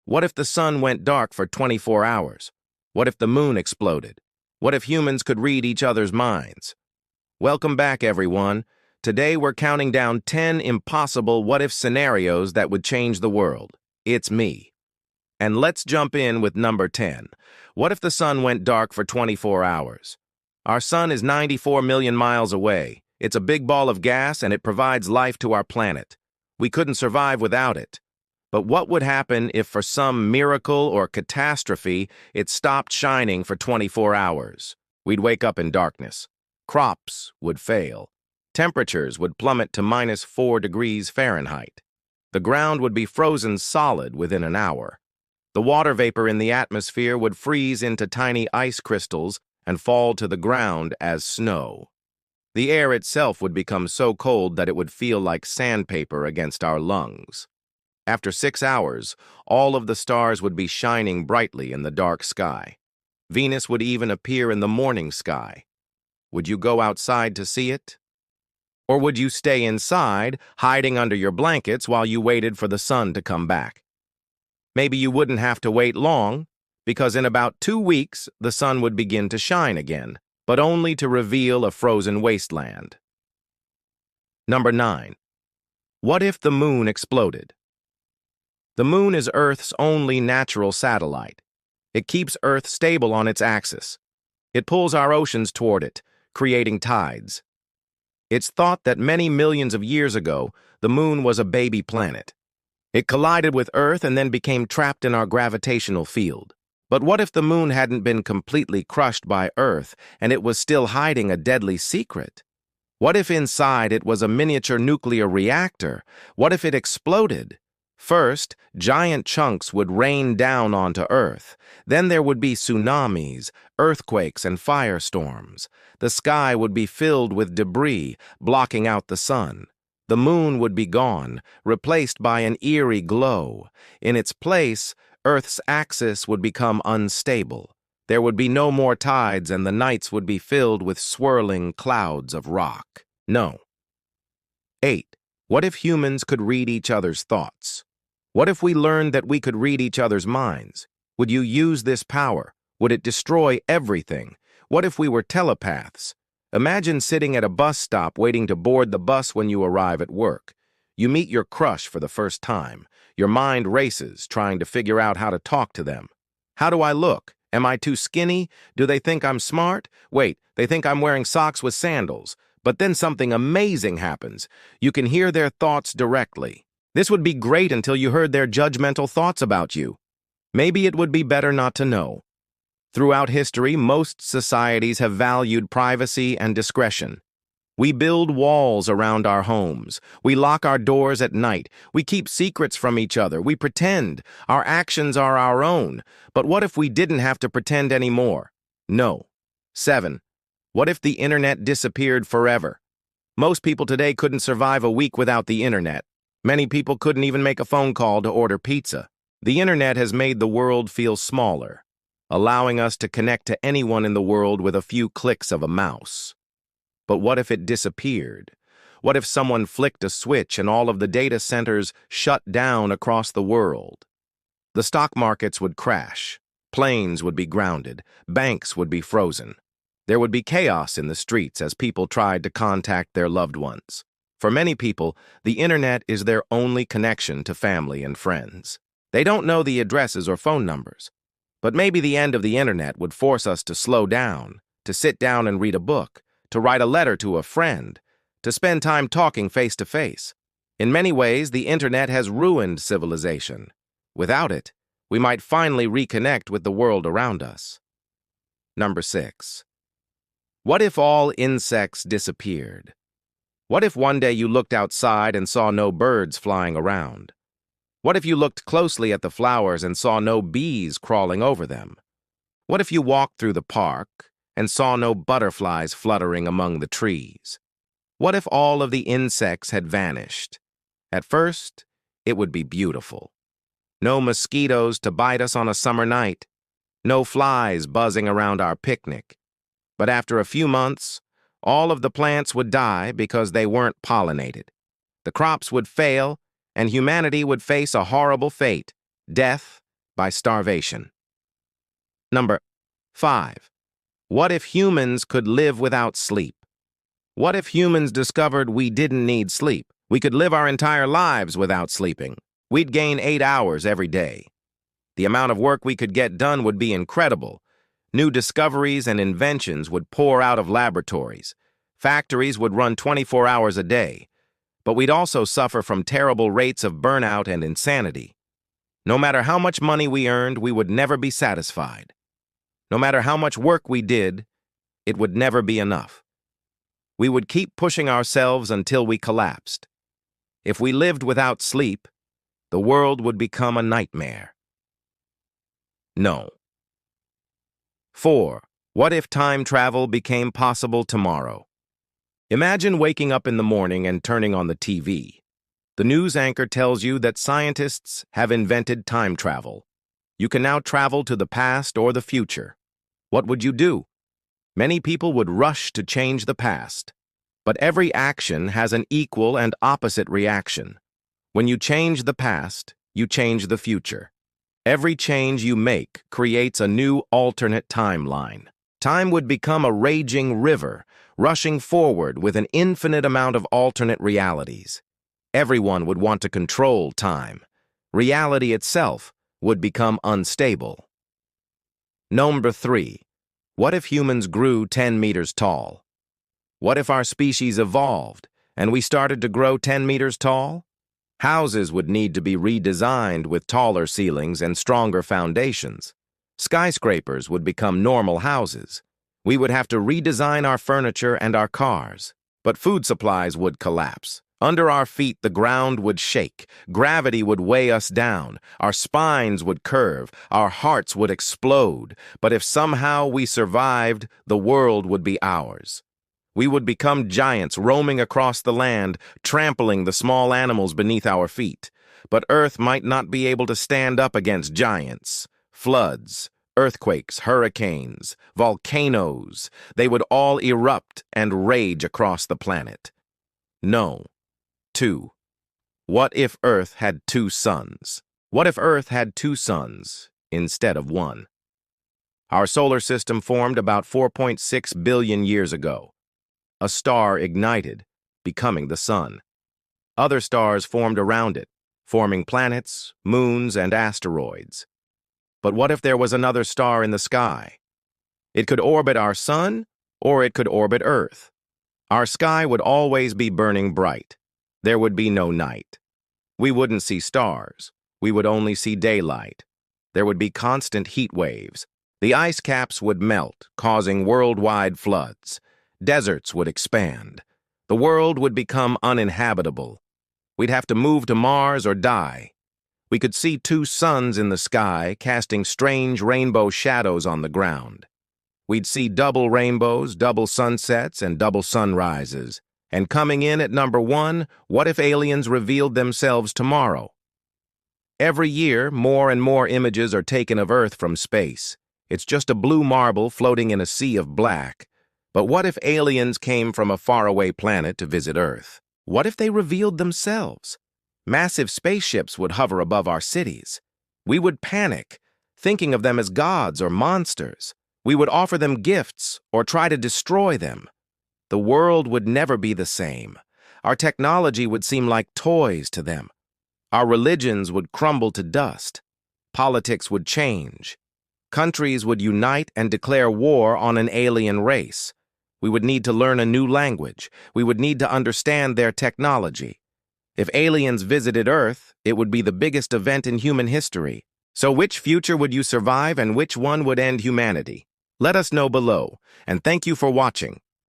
What if the sun went dark for 24 hours? What if the moon exploded? What if humans could read each other's minds? Welcome back, everyone. Today we're counting down 10 impossible what-if scenarios that would change the world. It's me. And let's jump in with number 10. What if the sun went dark for 24 hours? Our sun is 94 million miles away. It's a big ball of gas and it provides life to our planet. We couldn't survive without it. But what would happen if for some miracle or catastrophe it stopped shining for 24 hours? We'd wake up in darkness. Crops would fail. Temperatures would plummet to -4 degrees Fahrenheit. The ground would be frozen solid within an hour. The water vapor in the atmosphere would freeze into tiny ice crystals and fall to the ground as snow. The air itself would become so cold that it would feel like sandpaper against our lungs. After 6 hours, all of the stars would be shining brightly in the dark sky. Venus would even appear in the morning sky. Would you go outside to see it? Or would you stay inside, hiding under your blankets while you waited for the sun to come back? Maybe you wouldn't have to wait long, because in about 2 weeks, the sun would begin to shine again, but only to reveal a frozen wasteland. Number 9. What if the moon exploded? The moon is Earth's only natural satellite. It keeps Earth stable on its axis. It pulls our oceans toward it, creating tides. It's thought that many millions of years ago, the moon was a baby planet. It collided with Earth and then became trapped in our gravitational field. But what if the moon hadn't been completely crushed by Earth and it was still hiding a deadly secret? What if inside it was a miniature nuclear reactor? What if it exploded? First, giant chunks would rain down onto Earth. Then there would be tsunamis, earthquakes, and firestorms. The sky would be filled with debris, blocking out the sun. The moon would be gone, replaced by an eerie glow. In its place, Earth's axis would become unstable. There would be no more tides and the nights would be filled with swirling clouds of rock. No. 8. What if humans could read each other's thoughts? What if we learned that we could read each other's minds? Would you use this power? Would it destroy everything? What if we were telepaths? Imagine sitting at a bus stop waiting to board the bus when you arrive at work. You meet your crush for the first time. Your mind races, trying to figure out how to talk to them. How do I look? Am I too skinny? Do they think I'm smart? Wait, they think I'm wearing socks with sandals. But then something amazing happens. You can hear their thoughts directly. This would be great until you heard their judgmental thoughts about you. Maybe it would be better not to know. Throughout history, most societies have valued privacy and discretion. We build walls around our homes. We lock our doors at night. We keep secrets from each other. We pretend. Our actions are our own. But what if we didn't have to pretend anymore? No. 7. What if the internet disappeared forever? Most people today couldn't survive a week without the internet. Many people couldn't even make a phone call to order pizza. The internet has made the world feel smaller, allowing us to connect to anyone in the world with a few clicks of a mouse. But what if it disappeared? What if someone flicked a switch and all of the data centers shut down across the world? The stock markets would crash. Planes would be grounded. Banks would be frozen. There would be chaos in the streets as people tried to contact their loved ones. For many people, the internet is their only connection to family and friends. They don't know the addresses or phone numbers. But maybe the end of the internet would force us to slow down, to sit down and read a book, to write a letter to a friend, to spend time talking face to face. In many ways, the internet has ruined civilization. Without it, we might finally reconnect with the world around us. Number 6. What if all insects disappeared? What if one day you looked outside and saw no birds flying around? What if you looked closely at the flowers and saw no bees crawling over them? What if you walked through the park and saw no butterflies fluttering among the trees? What if all of the insects had vanished? At first, it would be beautiful. No mosquitoes to bite us on a summer night. No flies buzzing around our picnic. But after a few months, all of the plants would die because they weren't pollinated. The crops would fail, and humanity would face a horrible fate, death by starvation. Number 5. What if humans could live without sleep? What if humans discovered we didn't need sleep? We could live our entire lives without sleeping. We'd gain 8 hours every day. The amount of work we could get done would be incredible. New discoveries and inventions would pour out of laboratories. Factories would run 24 hours a day. But we'd also suffer from terrible rates of burnout and insanity. No matter how much money we earned, we would never be satisfied. No matter how much work we did, it would never be enough. We would keep pushing ourselves until we collapsed. If we lived without sleep, the world would become a nightmare. No. 4. What if time travel became possible tomorrow? Imagine waking up in the morning and turning on the TV. The news anchor tells you that scientists have invented time travel. You can now travel to the past or the future. What would you do? Many people would rush to change the past. But every action has an equal and opposite reaction. When you change the past, you change the future. Every change you make creates a new alternate timeline. Time would become a raging river, rushing forward with an infinite amount of alternate realities. Everyone would want to control time. Reality itself would become unstable. Number 3. What if humans grew 10 meters tall? What if our species evolved and we started to grow 10 meters tall? Houses would need to be redesigned with taller ceilings and stronger foundations. Skyscrapers would become normal houses. We would have to redesign our furniture and our cars. But food supplies would collapse. Under our feet, the ground would shake. Gravity would weigh us down. Our spines would curve. Our hearts would explode. But if somehow we survived, the world would be ours. We would become giants roaming across the land, trampling the small animals beneath our feet. But Earth might not be able to stand up against giants. Floods, earthquakes, hurricanes, volcanoes, they would all erupt and rage across the planet. No. 2. What if Earth had 2 suns? What if Earth had 2 suns instead of 1? Our solar system formed about 4.6 billion years ago. A star ignited, becoming the sun. Other stars formed around it, forming planets, moons, and asteroids. But what if there was another star in the sky? It could orbit our sun, or it could orbit Earth. Our sky would always be burning bright. There would be no night. We wouldn't see stars. We would only see daylight. There would be constant heat waves. The ice caps would melt, causing worldwide floods. Deserts would expand. The world would become uninhabitable. We'd have to move to Mars or die. We could see 2 suns in the sky, casting strange rainbow shadows on the ground. We'd see double rainbows, double sunsets, and double sunrises. And coming in at number 1, what if aliens revealed themselves tomorrow? Every year, more and more images are taken of Earth from space. It's just a blue marble floating in a sea of black. But what if aliens came from a faraway planet to visit Earth? What if they revealed themselves? Massive spaceships would hover above our cities. We would panic, thinking of them as gods or monsters. We would offer them gifts or try to destroy them. The world would never be the same. Our technology would seem like toys to them. Our religions would crumble to dust. Politics would change. Countries would unite and declare war on an alien race. We would need to learn a new language. We would need to understand their technology. If aliens visited Earth, it would be the biggest event in human history. So which future would you survive and which one would end humanity? Let us know below, and thank you for watching.